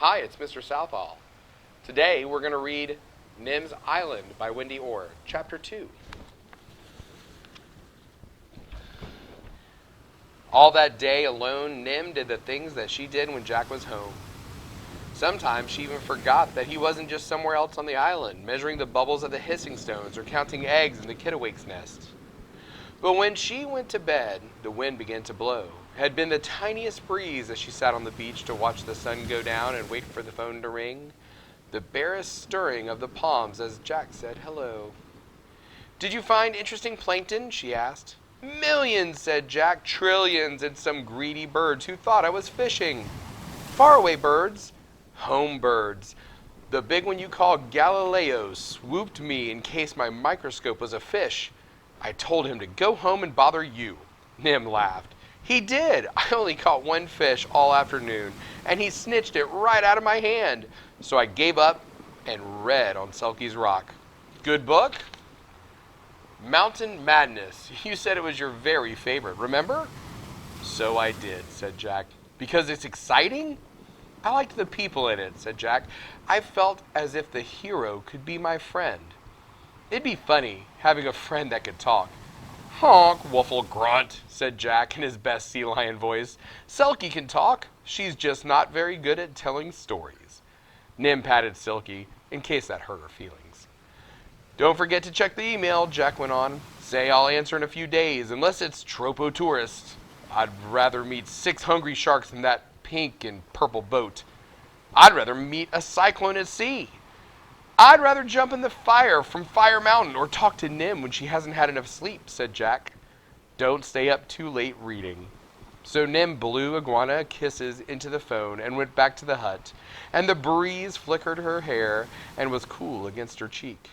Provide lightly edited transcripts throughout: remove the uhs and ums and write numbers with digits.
Hi, it's Mr. Southall. Today we're going to read Nims Island by Wendy Orr, Chapter 2. All that day alone, Nim did the things that she did when Jack was home. Sometimes she even forgot that he wasn't just somewhere else on the island, measuring the bubbles of the hissing stones or counting eggs in the kittiwake's nest. But when she went to bed, the wind began to blow. It had been the tiniest breeze as she sat on the beach to watch the sun go down and wait for the phone to ring. The barest stirring of the palms as Jack said hello. "Did you find interesting plankton?" she asked. "Millions," said Jack, "trillions, and some greedy birds who thought I was fishing." "Faraway birds?" "Home birds. The big one you call Galileo swooped me in case my microscope was a fish. I told him to go home and bother you." Nim laughed. "He did. I only caught one fish all afternoon, and he snitched it right out of my hand. So I gave up and read on Selkie's Rock." "Good book?" "Mountain Madness. You said it was your very favorite, remember?" "So I did," said Jack. "Because it's exciting?" "I liked the people in it," said Jack. "I felt as if the hero could be my friend." "It'd be funny, having a friend that could talk." "Honk, Wuffle Grunt," said Jack in his best sea lion voice. "Selkie can talk. She's just not very good at telling stories." Nim patted Silky, in case that hurt her feelings. "Don't forget to check the email," Jack went on. "Say I'll answer in a few days, unless it's Tropo Tourist. I'd rather meet 6 hungry sharks than that pink and purple boat. I'd rather meet a cyclone at sea. I'd rather jump in the fire from Fire Mountain or talk to Nim when she hasn't had enough sleep," said Jack. "Don't stay up too late reading." So Nim blew iguana kisses into the phone and went back to the hut, and the breeze flickered her hair and was cool against her cheek.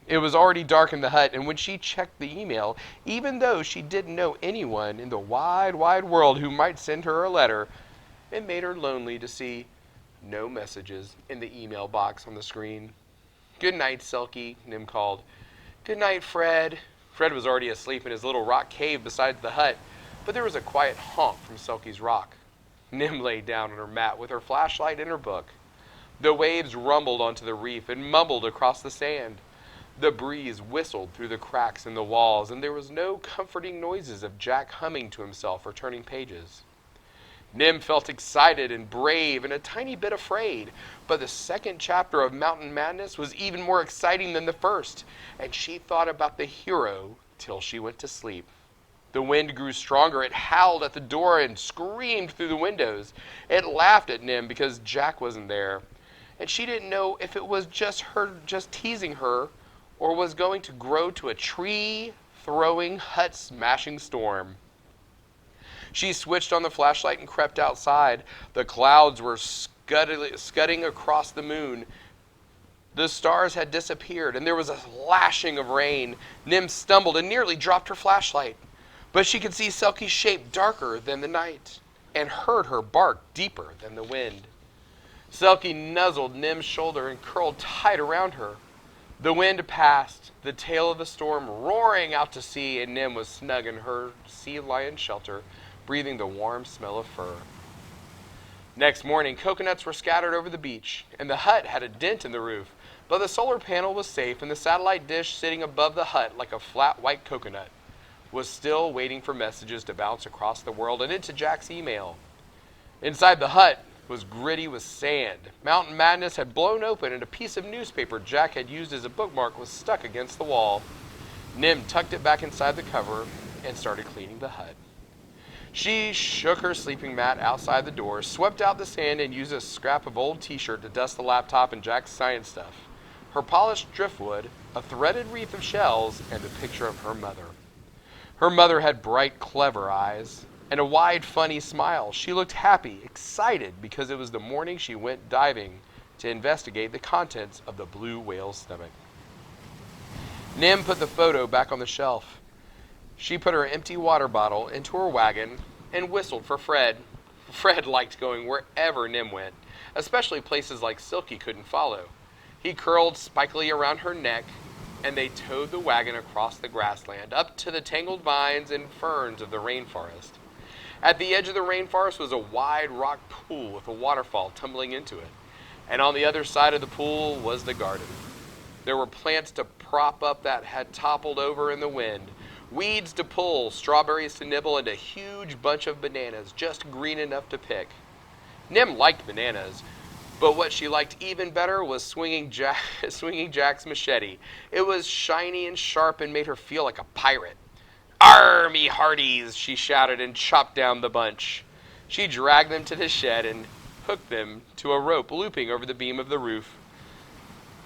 It was already dark in the hut, and when she checked the email, even though she didn't know anyone in the wide, wide world who might send her a letter, it made her lonely to see no messages in the email box on the screen. "Good night, Selkie," Nim called. "Good night, Fred." Fred was already asleep in his little rock cave beside the hut, but there was a quiet honk from Selkie's rock. Nim lay down on her mat with her flashlight and her book. The waves rumbled onto the reef and mumbled across the sand. The breeze whistled through the cracks in the walls, and there was no comforting noises of Jack humming to himself or turning pages. Nim felt excited and brave and a tiny bit afraid, but the second chapter of Mountain Madness was even more exciting than the first, and she thought about the hero till she went to sleep. The wind grew stronger. It howled at the door and screamed through the windows. It laughed at Nim because Jack wasn't there, and she didn't know if it was just teasing her or was going to grow to a tree-throwing, hut-smashing storm. She switched on the flashlight and crept outside. The clouds were scudding across the moon. The stars had disappeared, and there was a lashing of rain. Nim stumbled and nearly dropped her flashlight. But she could see Selkie's shape darker than the night, and heard her bark deeper than the wind. Selkie nuzzled Nim's shoulder and curled tight around her. The wind passed, the tail of the storm roaring out to sea, and Nim was snug in her sea lion shelter, breathing the warm smell of fur. Next morning, coconuts were scattered over the beach, and the hut had a dent in the roof, but the solar panel was safe, and the satellite dish sitting above the hut like a flat white coconut was still waiting for messages to bounce across the world and into Jack's email. Inside the hut was gritty with sand. Mountain Madness had blown open, and a piece of newspaper Jack had used as a bookmark was stuck against the wall. Nim tucked it back inside the cover and started cleaning the hut. She shook her sleeping mat outside the door, swept out the sand, and used a scrap of old t-shirt to dust the laptop and Jack's science stuff, her polished driftwood, a threaded wreath of shells, and a picture of her mother. Her mother had bright, clever eyes and a wide, funny smile. She looked happy, excited, because it was the morning she went diving to investigate the contents of the blue whale's stomach. Nim put the photo back on the shelf. She put her empty water bottle into her wagon and whistled for Fred. Fred liked going wherever Nim went, especially places like Silky couldn't follow. He curled spikily around her neck, and they towed the wagon across the grassland, up to the tangled vines and ferns of the rainforest. At the edge of the rainforest was a wide rock pool with a waterfall tumbling into it. And on the other side of the pool was the garden. There were plants to prop up that had toppled over in the wind, weeds to pull, strawberries to nibble, and a huge bunch of bananas just green enough to pick. Nim liked bananas, but what she liked even better was swinging Jack's machete. It was shiny and sharp and made her feel like a pirate. "Arr, me hearties!" she shouted and chopped down the bunch. She dragged them to the shed and hooked them to a rope looping over the beam of the roof.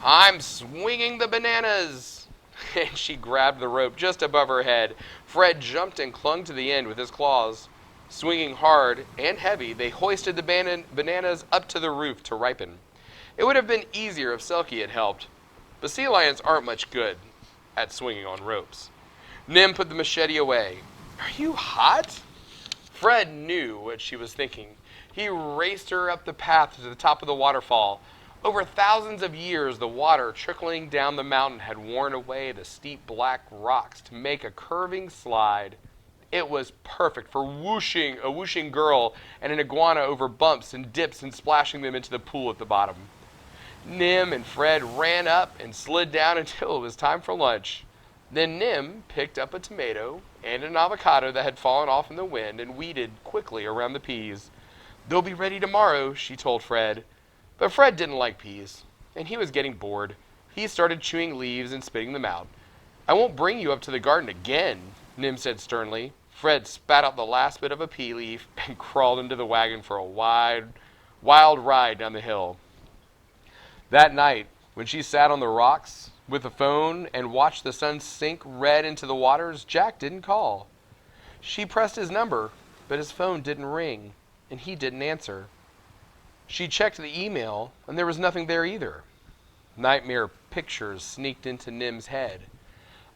"I'm swinging the bananas!" And she grabbed the rope just above her head. Fred jumped and clung to the end with his claws. Swinging hard and heavy, they hoisted the bananas up to the roof to ripen. It would have been easier if Selkie had helped, but sea lions aren't much good at swinging on ropes. Nim put the machete away. "Are you hot?" Fred knew what she was thinking. He raced her up the path to the top of the waterfall. Over thousands of years, the water trickling down the mountain had worn away the steep black rocks to make a curving slide. It was perfect for a whooshing girl and an iguana over bumps and dips and splashing them into the pool at the bottom. Nim and Fred ran up and slid down until it was time for lunch. Then Nim picked up a tomato and an avocado that had fallen off in the wind and weeded quickly around the peas. "They'll be ready tomorrow," she told Fred. But Fred didn't like peas, and he was getting bored. He started chewing leaves and spitting them out. "I won't bring you up to the garden again," Nim said sternly. Fred spat out the last bit of a pea leaf and crawled into the wagon for a wild ride down the hill. That night, when she sat on the rocks with the phone and watched the sun sink red into the waters, Jack didn't call. She pressed his number, but his phone didn't ring, and he didn't answer. She checked the email, and there was nothing there either. Nightmare pictures sneaked into Nim's head.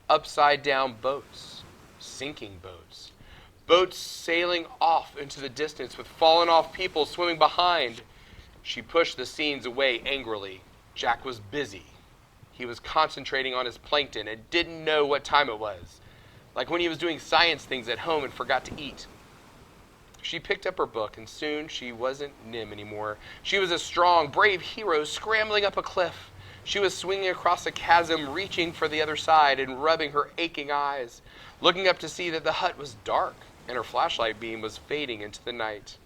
Upside-down boats, sinking boats, boats sailing off into the distance with fallen-off people swimming behind. She pushed the scenes away angrily. Jack was busy. He was concentrating on his plankton and didn't know what time it was, like when he was doing science things at home and forgot to eat. She picked up her book, and soon she wasn't Nim anymore. She was a strong, brave hero scrambling up a cliff. She was swinging across a chasm, reaching for the other side and rubbing her aching eyes, looking up to see that the hut was dark and her flashlight beam was fading into the night.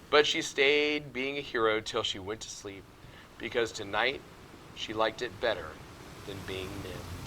But she stayed being a hero till she went to sleep, because tonight she liked it better than being Nim.